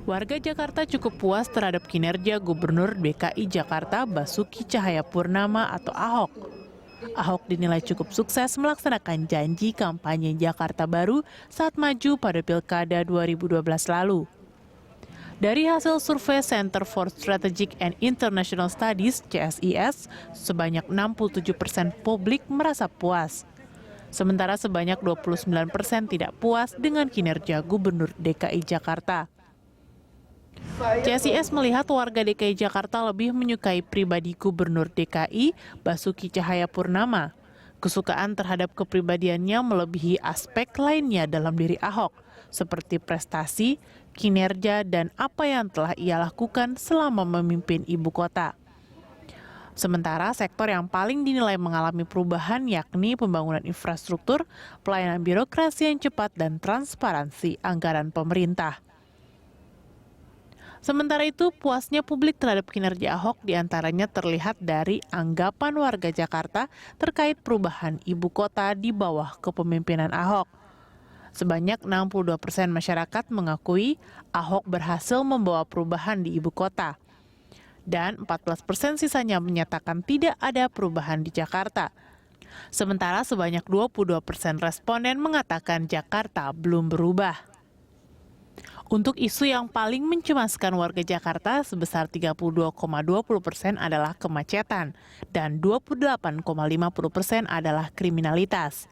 Warga Jakarta cukup puas terhadap kinerja Gubernur DKI Jakarta Basuki Cahayapurnama atau Ahok. Ahok dinilai cukup sukses melaksanakan janji kampanye Jakarta Baru saat maju pada Pilkada 2012 lalu. Dari hasil survei Center for Strategic and International Studies (CSIS), sebanyak 67% publik merasa puas. Sementara sebanyak 29% tidak puas dengan kinerja Gubernur DKI Jakarta. CSIS melihat warga DKI Jakarta lebih menyukai pribadi Gubernur DKI Basuki Cahayapurnama. Kesukaan terhadap kepribadiannya melebihi aspek lainnya dalam diri Ahok, seperti prestasi, kinerja, dan apa yang telah ia lakukan selama memimpin ibu kota. Sementara sektor yang paling dinilai mengalami perubahan yakni pembangunan infrastruktur, pelayanan birokrasi yang cepat, dan transparansi anggaran pemerintah. Sementara itu, puasnya publik terhadap kinerja Ahok diantaranya terlihat dari anggapan warga Jakarta terkait perubahan ibu kota di bawah kepemimpinan Ahok. Sebanyak 62% masyarakat mengakui Ahok berhasil membawa perubahan di ibu kota. Dan 14% sisanya menyatakan tidak ada perubahan di Jakarta. Sementara sebanyak 22% responden mengatakan Jakarta belum berubah. Untuk isu yang paling mencemaskan warga Jakarta sebesar 32,20% adalah kemacetan dan 28,50% adalah kriminalitas.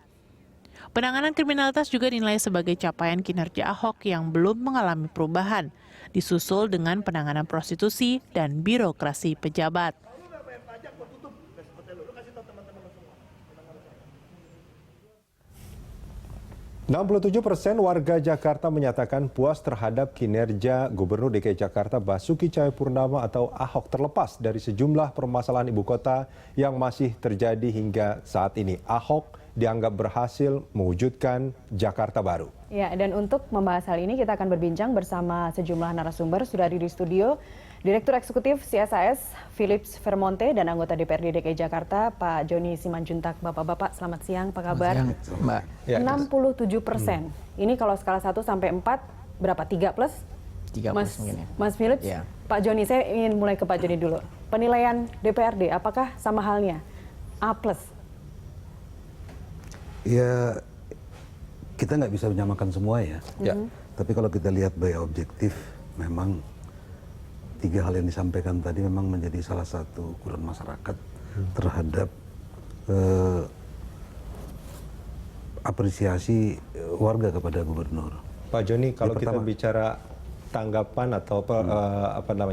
Penanganan kriminalitas juga dinilai sebagai capaian kinerja Ahok yang belum mengalami perubahan, disusul dengan penanganan prostitusi dan birokrasi pejabat. 67% warga Jakarta menyatakan puas terhadap kinerja Gubernur DKI Jakarta Basuki Cahayapurnama atau Ahok terlepas dari sejumlah permasalahan ibu kota yang masih terjadi hingga saat ini. Ahok dianggap berhasil mewujudkan Jakarta Baru. Ya, dan untuk membahas hal ini kita akan berbincang bersama sejumlah narasumber. Sudah hadir di studio Direktur Eksekutif CSIS Philips Vermonte dan anggota DPRD DKI Jakarta Pak Joni Simanjuntak. Bapak-bapak selamat siang, apa kabar? Selamat siang, Mbak. 67%. Ini kalau skala 1 sampai 4 berapa? 3 plus? 3 plus mungkin ya. Mas Philips, Ya. Pak Joni, saya ingin mulai ke Pak Joni dulu. Penilaian DPRD apakah sama halnya? A plus? Ya, kita nggak bisa menyamakan semua ya. Tapi kalau kita lihat by objektif, memang 3 hal yang disampaikan tadi memang menjadi salah satu ukuran masyarakat terhadap apresiasi warga kepada gubernur. Pak Joni, kalau kita bicara tanggapan atau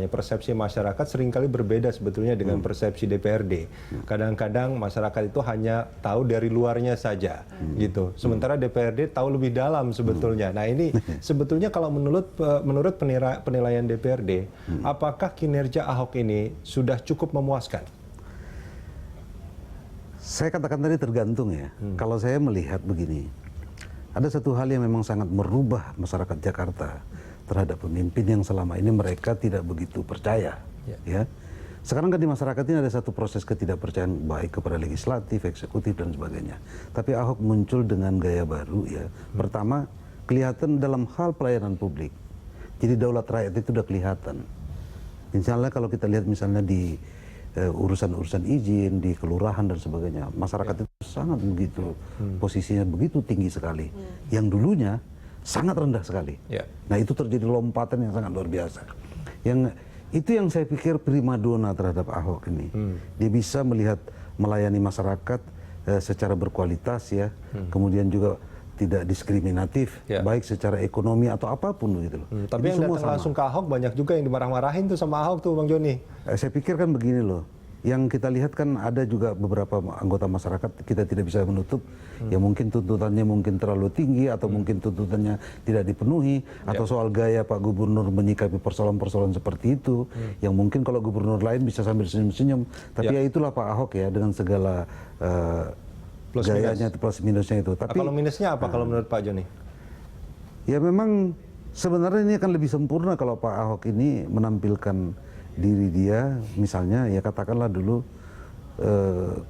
persepsi masyarakat seringkali berbeda sebetulnya dengan persepsi DPRD. Kadang-kadang masyarakat itu hanya tahu dari luarnya saja, gitu. Sementara DPRD tahu lebih dalam sebetulnya. Nah ini sebetulnya kalau menurut penilaian DPRD, apakah kinerja Ahok ini sudah cukup memuaskan? Saya katakan tadi tergantung ya. Kalau saya melihat begini, ada satu hal yang memang sangat merubah masyarakat Jakarta terhadap pemimpin yang selama ini mereka tidak begitu percaya. Ya. Sekarang kan di masyarakat ini ada satu proses ketidakpercayaan baik kepada legislatif, eksekutif dan sebagainya. Tapi Ahok muncul dengan gaya baru ya. Pertama, kelihatan dalam hal pelayanan publik. Jadi daulat rakyat itu sudah kelihatan. Misalnya kalau kita lihat misalnya di urusan-urusan izin, di kelurahan dan sebagainya, masyarakat itu sangat begitu posisinya begitu tinggi sekali. Yang dulunya sangat rendah sekali. Nah itu terjadi lompatan yang sangat luar biasa. Itu yang saya pikir primadona terhadap Ahok ini. Dia bisa melayani masyarakat secara berkualitas ya, kemudian juga tidak diskriminatif, baik secara ekonomi atau apapun gitu loh. Tapi yang datang langsung ke Ahok banyak juga yang dimarah-marahin tuh sama Ahok tuh, Bang Joni. Saya pikir kan begini loh. Yang kita lihat kan ada juga beberapa anggota masyarakat, kita tidak bisa menutup, ya mungkin tuntutannya mungkin terlalu tinggi atau mungkin tuntutannya tidak dipenuhi, atau soal gaya Pak Gubernur menyikapi persoalan-persoalan seperti itu, yang mungkin kalau gubernur lain bisa sambil senyum-senyum, tapi ya itulah Pak Ahok ya dengan segala gayanya plus minusnya itu. Tapi kalau minusnya apa kalau menurut Pak Joni? Ya memang sebenarnya ini akan lebih sempurna kalau Pak Ahok ini menampilkan diri dia, misalnya ya katakanlah dulu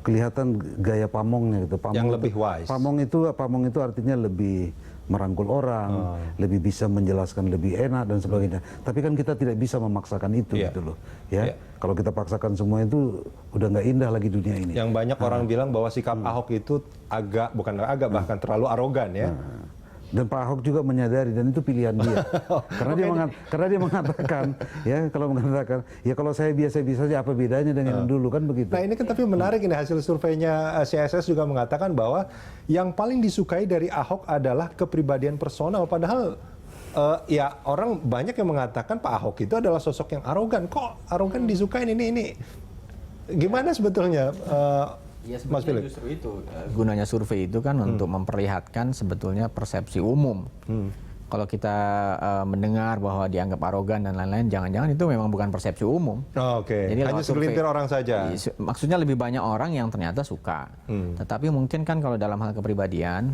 kelihatan gaya pamongnya gitu. Yang lebih wise. Pamong itu artinya lebih merangkul orang, lebih bisa menjelaskan lebih enak dan sebagainya. Tapi kan kita tidak bisa memaksakan itu gitu loh. Ya, kalau kita paksakan semua itu udah nggak indah lagi dunia ini. Yang banyak orang bilang bahwa sikap Ahok itu bahkan terlalu arogan ya. Dan Pak Ahok juga menyadari, dan itu pilihan dia. Karena dia mengatakan, ya kalau saya biasa-biasa saja, apa bedanya dengan yang dulu, kan begitu. Nah ini kan tapi menarik, ini hasil surveinya CSS juga mengatakan bahwa yang paling disukai dari Ahok adalah kepribadian personal. Padahal ya orang banyak yang mengatakan Pak Ahok itu adalah sosok yang arogan. Kok arogan disukain ini? Gimana sebetulnya? Ya Mas Philip, justru itu gunanya survei itu kan untuk memperlihatkan sebetulnya persepsi umum. Kalau kita mendengar bahwa dianggap arogan dan lain-lain, jangan-jangan itu memang bukan persepsi umum. Jadi hanya segelintir orang saja. Maksudnya lebih banyak orang yang ternyata suka. Tetapi mungkin kan kalau dalam hal kepribadian,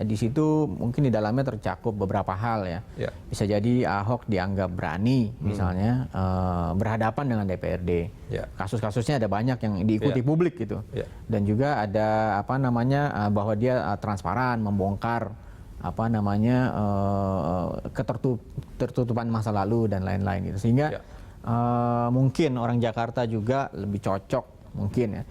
di situ mungkin di dalamnya tercakup beberapa hal ya. Bisa jadi Ahok dianggap berani, misalnya berhadapan dengan DPRD. Kasus-kasusnya ada banyak yang diikuti publik gitu. Dan juga ada bahwa dia transparan, membongkar ketertutupan masa lalu dan lain-lain gitu. Sehingga mungkin orang Jakarta juga lebih cocok mungkin ya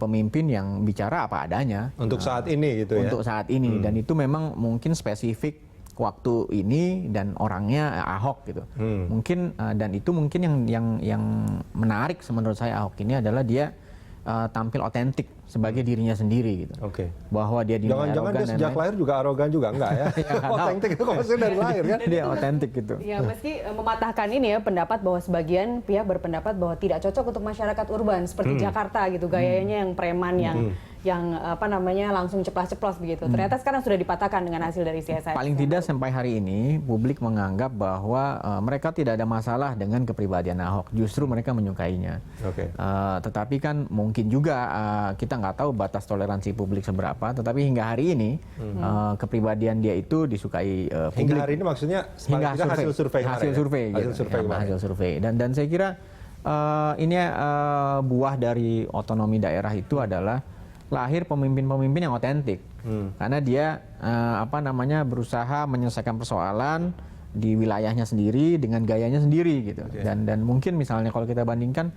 pemimpin yang bicara apa adanya untuk saat ini gitu ya. Untuk saat ini dan itu memang mungkin spesifik waktu ini dan orangnya Ahok gitu. Mungkin dan itu mungkin yang menarik menurut saya Ahok ini adalah dia tampil otentik sebagai dirinya sendiri gitu. Bahwa dia jangan-jangan dia sejak lahir juga arogan juga enggak ya? Otentik itu maksudnya dari lahir kan? Dia otentik gitu. Ya meski mematahkan ini ya pendapat bahwa sebagian pihak berpendapat bahwa tidak cocok untuk masyarakat urban seperti Jakarta gitu, gayanya yang preman yang langsung ceplas-ceplos begitu. Ternyata sekarang sudah dipatahkan dengan hasil dari CSIS. Paling tidak sampai hari ini publik menganggap bahwa mereka tidak ada masalah dengan kepribadian Ahok, justru mereka menyukainya. Tetapi kan mungkin juga kita nggak tahu batas toleransi publik seberapa, tetapi hingga hari ini kepribadian dia itu disukai publik. Hingga hari ini maksudnya hasil survei. Dan saya kira ini buah dari otonomi daerah itu adalah lahir pemimpin-pemimpin yang otentik, karena dia berusaha menyelesaikan persoalan di wilayahnya sendiri dengan gayanya sendiri gitu. Dan mungkin misalnya kalau kita bandingkan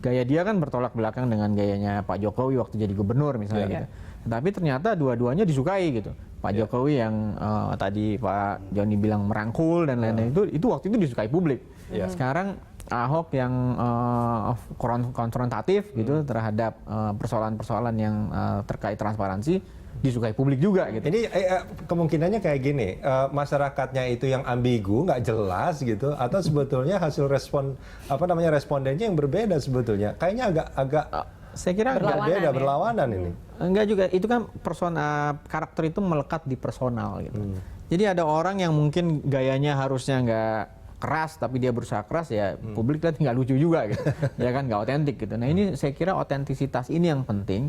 gaya dia kan bertolak belakang dengan gayanya Pak Jokowi waktu jadi gubernur misalnya gitu. Tetapi ternyata dua-duanya disukai gitu. Pak Jokowi yang tadi Pak Joni bilang merangkul dan lain-lain itu waktu itu disukai publik. Sekarang Ahok yang konfrontatif gitu terhadap persoalan-persoalan yang terkait transparansi disukai publik juga gitu. Ini kemungkinannya kayak gini, masyarakatnya itu yang ambigu, nggak jelas gitu, atau sebetulnya hasil respondennya yang berbeda sebetulnya. Kayaknya agak saya kira berlawanan ini. Enggak juga, itu kan karakter itu melekat di personal gitu. Jadi ada orang yang mungkin gayanya harusnya nggak keras tapi dia berusaha keras ya publik lihat nggak lucu juga gitu. Ya kan, nggak otentik gitu. Nah ini saya kira otentisitas ini yang penting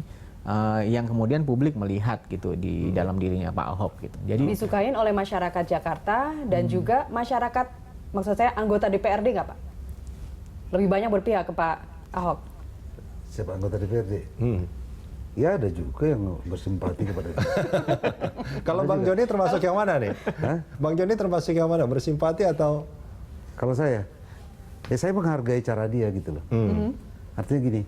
yang kemudian publik melihat gitu di dalam dirinya Pak Ahok gitu. Jadi disukain oleh masyarakat Jakarta dan juga masyarakat, maksud saya anggota DPRD nggak Pak? Lebih banyak berpihak ke Pak Ahok. Siapa anggota DPRD? Ya ada juga yang bersimpati kepada dia. Kalau Bang Joni termasuk yang mana nih? Bang Joni termasuk yang mana? Bersimpati atau? Kalau saya menghargai cara dia gitu loh. Artinya gini,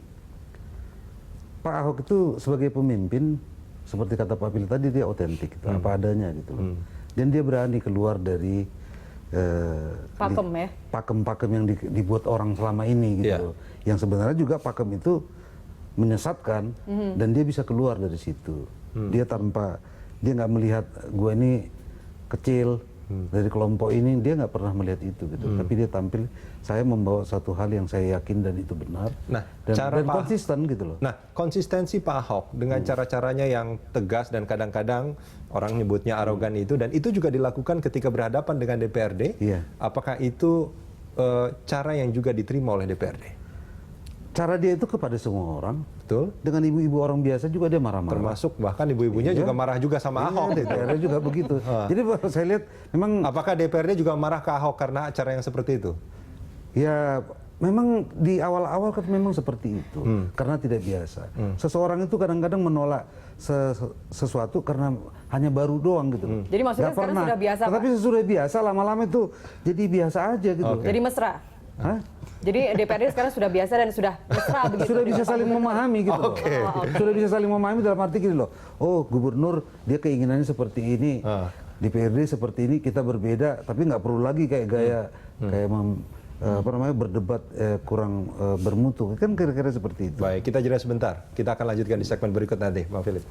Pak Ahok itu sebagai pemimpin, seperti kata Pak Philip tadi, dia otentik, gitu, apa adanya gitu loh. Dan dia berani keluar dari pakem yang dibuat orang selama ini gitu loh. Yang sebenarnya juga pakem itu menyesatkan, dan dia bisa keluar dari situ. Dia nggak melihat gue ini kecil dari kelompok ini, dia nggak pernah melihat itu gitu. Tapi dia tampil, saya membawa satu hal yang saya yakin dan itu benar. Nah, dan konsisten gitu loh. Nah, konsistensi Pak Ahok dengan cara-caranya yang tegas dan kadang-kadang orang nyebutnya arogan itu, dan itu juga dilakukan ketika berhadapan dengan DPRD. Apakah itu cara yang juga diterima oleh DPRD? Cara dia itu kepada semua orang. Betul. Dengan ibu-ibu orang biasa juga dia marah-marah. Termasuk bahkan ibu-ibunya juga marah juga sama Ahok. DPRD juga begitu. Jadi saya lihat memang. Apakah DPRD juga marah ke Ahok karena cara yang seperti itu? Ya memang di awal-awal kan memang seperti itu, karena tidak biasa. Seseorang itu kadang-kadang menolak sesuatu karena hanya baru doang gitu. Jadi maksudnya Nggak sekarang pernah. sudah biasa, Tetapi Pak? sesudah biasa, lama-lama itu jadi biasa aja gitu. Jadi mesra. Hah? Jadi DPRD sekarang sudah biasa dan sudah mesra begitu. Sudah bisa dengan Pak saling Gubernur. memahami gitu loh. Sudah bisa saling memahami dalam arti gini loh. Oh, gubernur dia keinginannya seperti ini. DPRD seperti ini, kita berbeda, tapi nggak perlu lagi kayak gaya kayak apa namanya berdebat kurang bermutu. Kan kira-kira seperti itu. Baik, kita jeda sebentar. Kita akan lanjutkan di segmen berikut nanti, Bang Philip.